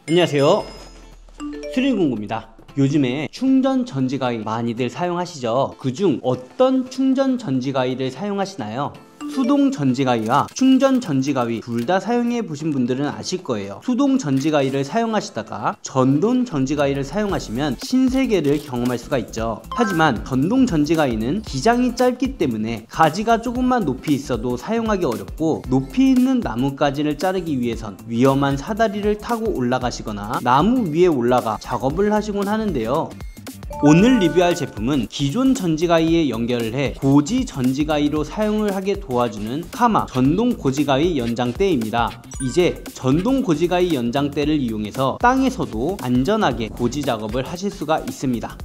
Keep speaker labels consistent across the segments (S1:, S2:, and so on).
S1: 안녕하세요, 수리공구입니다. 요즘에 충전 전지가위 많이들 사용하시죠? 그중 어떤 충전 전지가위를 사용하시나요? 수동 전지가위와 충전 전지가위 둘 다 사용해 보신 분들은 아실 거예요. 수동 전지가위를 사용하시다가 전동 전지가위를 사용하시면 신세계를 경험할 수가 있죠. 하지만 전동 전지가위는 기장이 짧기 때문에 가지가 조금만 높이 있어도 사용하기 어렵고, 높이 있는 나뭇가지를 자르기 위해선 위험한 사다리를 타고 올라가시거나 나무 위에 올라가 작업을 하시곤 하는데요. 오늘 리뷰할 제품은 기존 전지가위에 연결을 해 고지 전지가위로 사용을 하게 도와주는 카마 전동 고지가위 연장대입니다. 이제 전동 고지가위 연장대를 이용해서 땅에서도 안전하게 고지 작업을 하실 수가 있습니다.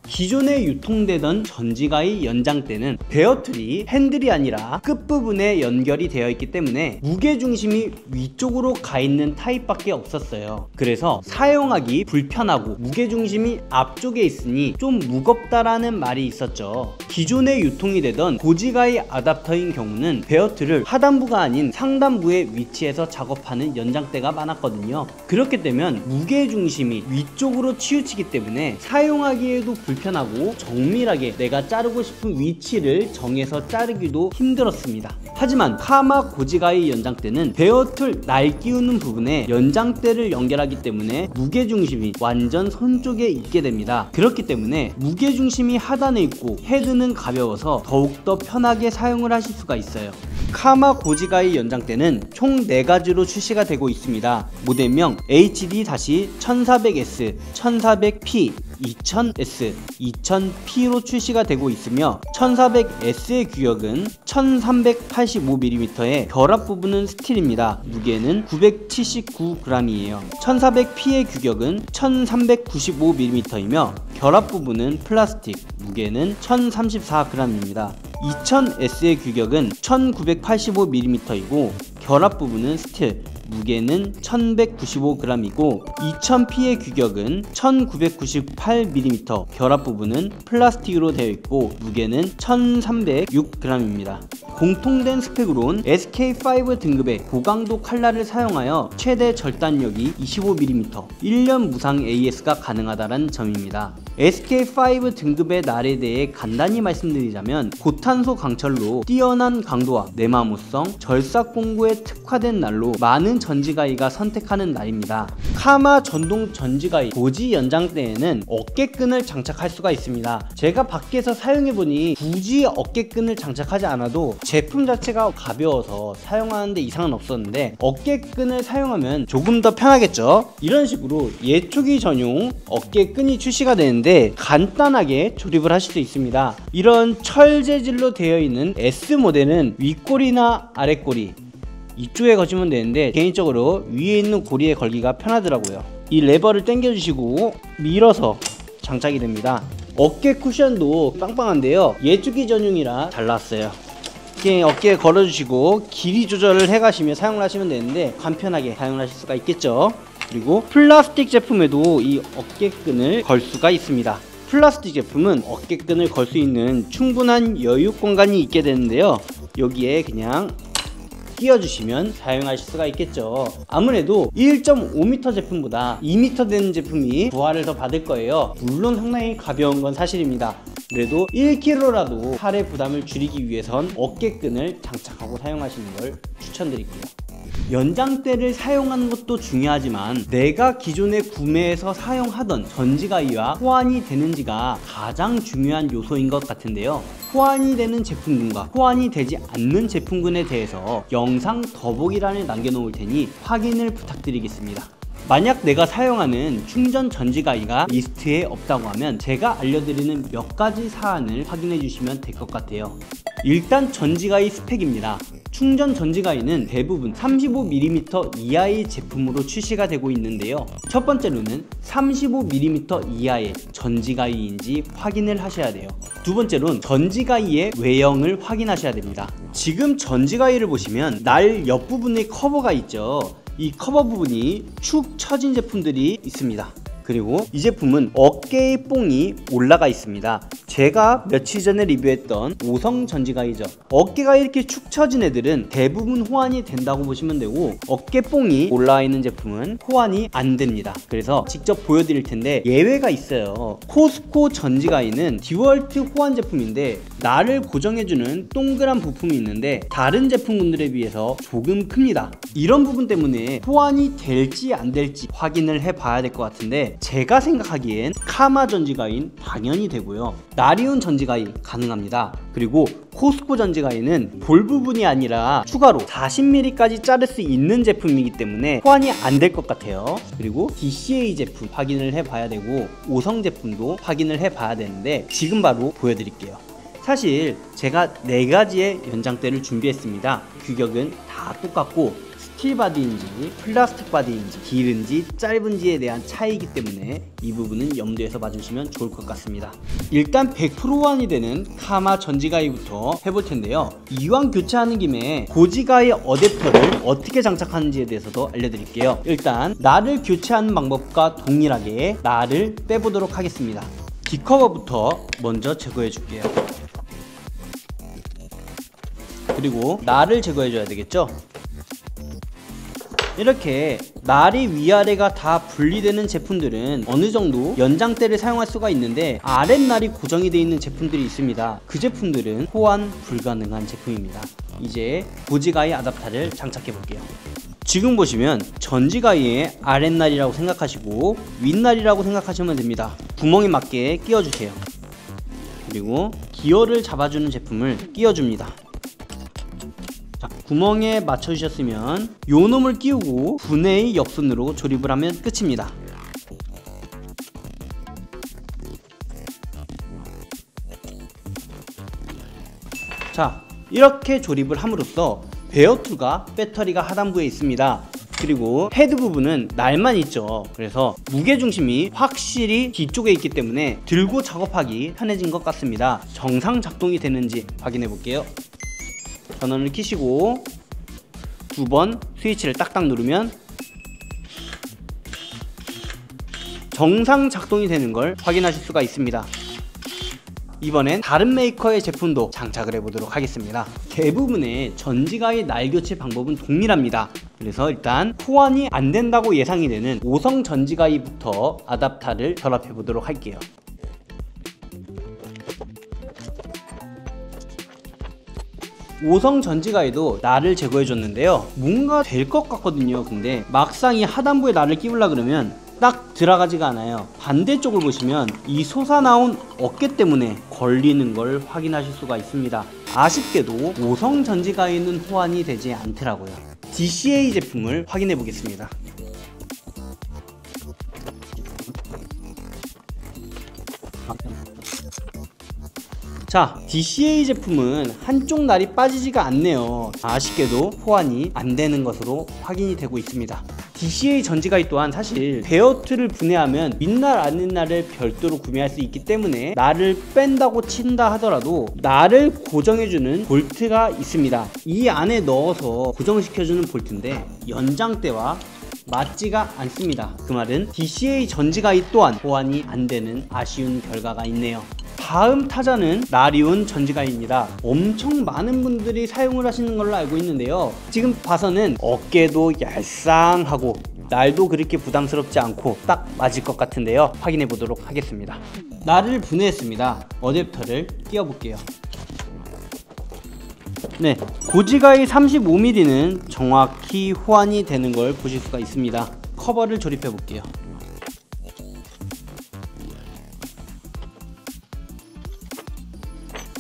S1: 기존에 유통되던 전지가위 연장대는 베어툴이 핸들이 아니라 끝부분에 연결이 되어 있기 때문에 무게중심이 위쪽으로 가 있는 타입밖에 없었어요. 그래서 사용하기 불편하고 무게중심이 앞쪽에 있으니 좀 무겁다라는 말이 있었죠. 기존에 유통이 되던 고지가위 아답터인 경우는 베어툴을 하단부가 아닌 상단부에 위치해서 작업하는 연장대가 많았거든요. 그렇게 되면 무게중심이 위쪽으로 치우치기 때문에 사용하기에도 불편하고 정밀하게 내가 자르고 싶은 위치를 정해서 자르기도 힘들었습니다. 하지만 카마 고지가위 연장대는 베어툴 날 끼우는 부분에 연장대를 연결하기 때문에 무게중심이 완전 손 쪽에 있게 됩니다. 그렇기 때문에 무게중심이 하단에 있고 헤드는 가벼워서 더욱더 편하게 사용을 하실 수가 있어요. 카마 고지가위 연장대는 총 4가지로 출시가 되고 있습니다. 모델명 HD-1400S, 1400P, 2000S, 2000P로 출시가 되고 있으며 1400S의 규격은 1385mm에 결합 부분은 스틸입니다. 무게는 979g이에요. 1400P의 규격은 1395mm이며 결합 부분은 플라스틱, 무게는 1034g입니다. 2000S의 규격은 1985mm이고 결합 부분은 스틸, 무게는 1195g이고 2000P의 규격은 1998mm, 결합 부분은 플라스틱으로 되어 있고 무게는 1306g입니다. 공통된 스펙으론 SK5 등급의 고강도 칼날을 사용하여 최대 절단력이 25mm, 1년 무상 AS가 가능하다는 점입니다. SK5 등급의 날에 대해 간단히 말씀드리자면 고탄소 강철로 뛰어난 강도와 내마모성, 절삭 공구에 특화된 날로 많은 전지가위가 선택하는 날입니다. 카마 전동 전지가위 고지 연장대에는 어깨끈을 장착할 수가 있습니다. 제가 밖에서 사용해보니 굳이 어깨끈을 장착하지 않아도 제품 자체가 가벼워서 사용하는데 이상은 없었는데, 어깨끈을 사용하면 조금 더 편하겠죠. 이런 식으로 예초기 전용 어깨끈이 출시가 되는데 간단하게 조립을 하실 수 있습니다. 이런 철 재질로 되어 있는 S 모델은 윗꼬리나 아랫꼬리 이쪽에 거시면 되는데, 개인적으로 위에 있는 고리에 걸기가 편하더라고요. 이 레버를 당겨 주시고 밀어서 장착이 됩니다. 어깨 쿠션도 빵빵한데요, 예초기 전용이라 잘 나왔어요. 이렇게 어깨에 걸어 주시고 길이 조절을 해 가시며 사용을 하시면 되는데 간편하게 사용을 하실 수가 있겠죠. 그리고 플라스틱 제품에도 이 어깨끈을 걸 수가 있습니다. 플라스틱 제품은 어깨끈을 걸 수 있는 충분한 여유 공간이 있게 되는데요, 여기에 그냥 끼워주시면 사용하실 수가 있겠죠. 아무래도 1.5m 제품보다 2m 되는 제품이 부하를 더 받을 거예요. 물론 상당히 가벼운 건 사실입니다. 그래도 1kg라도 팔의 부담을 줄이기 위해선 어깨끈을 장착하고 사용하시는 걸 추천드릴게요. 연장대를 사용하는 것도 중요하지만 내가 기존에 구매해서 사용하던 전지가위와 호환이 되는지가 가장 중요한 요소인 것 같은데요. 호환이 되는 제품군과 호환이 되지 않는 제품군에 대해서 영상 더보기란에 남겨놓을 테니 확인을 부탁드리겠습니다. 만약 내가 사용하는 충전 전지가위가 리스트에 없다고 하면 제가 알려드리는 몇 가지 사안을 확인해 주시면 될 것 같아요. 일단 전지가위 스펙입니다. 충전 전지가위는 대부분 35mm 이하의 제품으로 출시가 되고 있는데요, 첫 번째로는 35mm 이하의 전지가위인지 확인을 하셔야 돼요. 두 번째로는 전지가위의 외형을 확인하셔야 됩니다. 지금 전지가위를 보시면 날 옆부분에 커버가 있죠. 이 커버 부분이 축 처진 제품들이 있습니다. 그리고 이 제품은 어깨의 뽕이 올라가 있습니다. 제가 며칠 전에 리뷰했던 5성 전지가이죠. 어깨가 이렇게 축 처진 애들은 대부분 호환이 된다고 보시면 되고, 어깨 뽕이 올라와 있는 제품은 호환이 안 됩니다. 그래서 직접 보여드릴 텐데 예외가 있어요. 코스코 전지가이는 디월트 호환 제품인데 날을 고정해주는 동그란 부품이 있는데 다른 제품군들에 비해서 조금 큽니다. 이런 부분 때문에 호환이 될지 안 될지 확인을 해봐야 될 것 같은데, 제가 생각하기엔 카마 전지가이는 당연히 되고요, 나리온 전지가이 가능합니다. 그리고 코스코 전지가이는 볼 부분이 아니라 추가로 40mm까지 자를 수 있는 제품이기 때문에 호환이 안 될 것 같아요. 그리고 DCA 제품 확인을 해봐야 되고 5성 제품도 확인을 해봐야 되는데 지금 바로 보여드릴게요. 사실 제가 4가지의 연장대를 준비했습니다. 규격은 다 똑같고 스틸 바디인지 플라스틱 바디인지 길은지 짧은지에 대한 차이이기 때문에 이 부분은 염두에서 봐주시면 좋을 것 같습니다. 일단 100% 호환이 되는 카마 전지가이부터 해볼 텐데요. 이왕 교체하는 김에 고지가이 어댑터를 어떻게 장착하는지에 대해서도 알려드릴게요. 일단 날을 교체하는 방법과 동일하게 날을 빼보도록 하겠습니다. 뒷커버부터 먼저 제거해 줄게요. 그리고 날을 제거해 줘야 되겠죠. 이렇게 날이 위아래가 다 분리되는 제품들은 어느 정도 연장대를 사용할 수가 있는데 아랫날이 고정이 되어 있는 제품들이 있습니다. 그 제품들은 호환 불가능한 제품입니다. 이제 고지가이 아답터를 장착해 볼게요. 지금 보시면 전지가이의 아랫날이라고 생각하시고 윗날이라고 생각하시면 됩니다. 구멍에 맞게 끼워주세요. 그리고 기어를 잡아주는 제품을 끼워줍니다. 자, 구멍에 맞춰주셨으면 요 놈을 끼우고 분해의 옆선으로 조립을 하면 끝입니다. 자, 이렇게 조립을 함으로써 베어2가 배터리가 하단부에 있습니다. 그리고 헤드 부분은 날만 있죠. 그래서 무게중심이 확실히 뒤쪽에 있기 때문에 들고 작업하기 편해진 것 같습니다. 정상 작동이 되는지 확인해 볼게요. 전원을 켜시고 2번 스위치를 딱딱 누르면 정상 작동이 되는 걸 확인하실 수가 있습니다. 이번엔 다른 메이커의 제품도 장착을 해보도록 하겠습니다. 대부분의 전지가이 날 교체 방법은 동일합니다. 그래서 일단 호환이 안 된다고 예상이 되는 5성 전지가이부터 아답터를 결합해 보도록 할게요. 5성 전지가이도 날을 제거해 줬는데요, 뭔가 될 것 같거든요. 근데 막상 이 하단부에 날을 끼우려 그러면 딱 들어가지가 않아요. 반대쪽을 보시면 이 솟아나온 어깨 때문에 걸리는 걸 확인하실 수가 있습니다. 아쉽게도 5성 전지가이는 호환이 되지 않더라고요. DCA 제품을 확인해 보겠습니다. 자, DCA 제품은 한쪽 날이 빠지지가 않네요. 아쉽게도 호환이 안 되는 것으로 확인이 되고 있습니다. DCA 전지가이 또한 사실 베어2를 분해하면 윗날 아랫날을 별도로 구매할 수 있기 때문에 날을 뺀다고 친다 하더라도 날을 고정해주는 볼트가 있습니다. 이 안에 넣어서 고정시켜주는 볼트인데 연장대와 맞지가 않습니다. 그 말은 DCA 전지가이 또한 호환이 안 되는 아쉬운 결과가 있네요. 다음 타자는 나리온 전지가이입니다. 엄청 많은 분들이 사용을 하시는 걸로 알고 있는데요, 지금 봐서는 어깨도 얄쌍하고 날도 그렇게 부담스럽지 않고 딱 맞을 것 같은데요, 확인해 보도록 하겠습니다. 날을 분해했습니다. 어댑터를 끼워 볼게요. 네, 고지가이 35mm는 정확히 호환이 되는 걸 보실 수가 있습니다. 커버를 조립해 볼게요.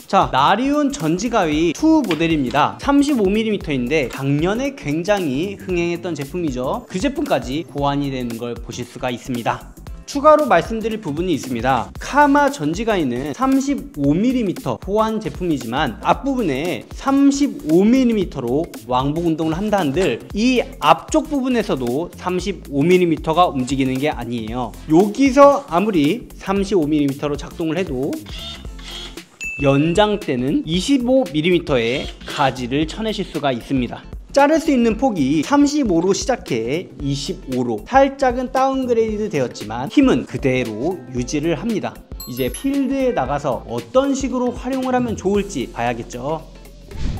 S1: 자, 나리온 전지가이 2 모델입니다. 35mm인데 작년에 굉장히 흥행했던 제품이죠. 그 제품까지 호환이 되는 걸 보실 수가 있습니다. 추가로 말씀드릴 부분이 있습니다. 카마 전지가이는 35mm 호환 제품이지만 앞부분에 35mm로 왕복 운동을 한다 한들 이 앞쪽 부분에서도 35mm가 움직이는 게 아니에요. 여기서 아무리 35mm로 작동을 해도 연장대는 25mm의 가지를 쳐내실 수가 있습니다. 자를 수 있는 폭이 35로 시작해 25로 살짝은 다운그레이드 되었지만 힘은 그대로 유지를 합니다. 이제 필드에 나가서 어떤 식으로 활용을 하면 좋을지 봐야겠죠.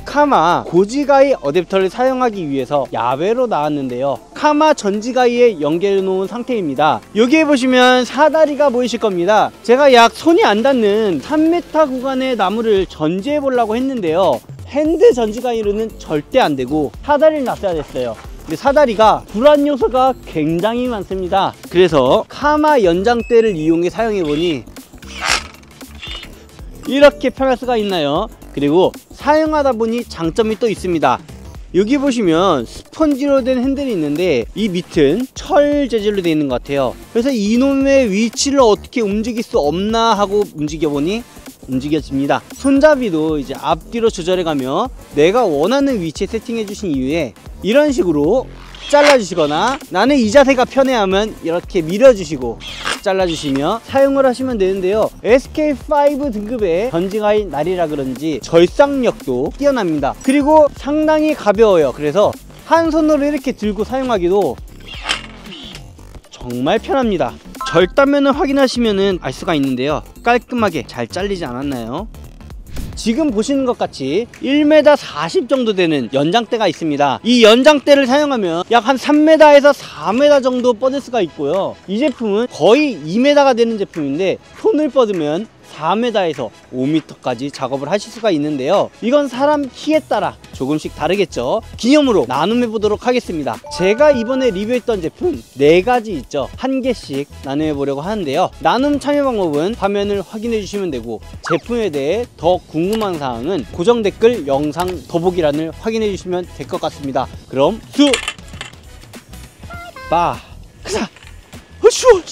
S1: 카마 고지가이 어댑터를 사용하기 위해서 야외로 나왔는데요. 카마 전지가이에 연결해 놓은 상태입니다. 여기에 보시면 사다리가 보이실 겁니다. 제가 약 손이 안 닿는 3m 구간의 나무를 전지해 보려고 했는데요. 핸드 전지가이로는 절대 안 되고 사다리를 놨어야 됐어요. 근데 사다리가 불안 요소가 굉장히 많습니다. 그래서 카마 연장대를 이용해 사용해 보니 이렇게 편할 수가 있나요? 그리고 사용하다 보니 장점이 또 있습니다. 여기 보시면 스펀지로 된 핸들이 있는데 이 밑은 철 재질로 되어 있는 것 같아요. 그래서 이놈의 위치를 어떻게 움직일 수 없나 하고 움직여 보니 움직여집니다. 손잡이도 이제 앞뒤로 조절해가며 내가 원하는 위치에 세팅해 주신 이후에 이런 식으로 잘라주시거나 나는 이 자세가 편해하면 이렇게 밀어주시고 잘라주시며 사용을 하시면 되는데요. SK5 등급의 전지가이 날이라 그런지 절삭력도 뛰어납니다. 그리고 상당히 가벼워요. 그래서 한 손으로 이렇게 들고 사용하기도 정말 편합니다. 절단면을 확인하시면 알 수가 있는데요. 깔끔하게 잘 잘리지 않았나요? 지금 보시는 것 같이 1m 40 정도 되는 연장대가 있습니다. 이 연장대를 사용하면 약 한 3m에서 4m 정도 뻗을 수가 있고요. 이 제품은 거의 2m가 되는 제품인데 손을 뻗으면 4m에서 5m까지 작업을 하실 수가 있는데요. 이건 사람 키에 따라 조금씩 다르겠죠. 기념으로 나눔해 보도록 하겠습니다. 제가 이번에 리뷰했던 제품 4가지 있죠. 한 개씩 나눔해 보려고 하는데요. 나눔 참여 방법은 화면을 확인해 주시면 되고 제품에 대해 더 궁금한 사항은 고정 댓글 영상 더보기란을 확인해 주시면 될 것 같습니다. 그럼 수 바 크사 허슈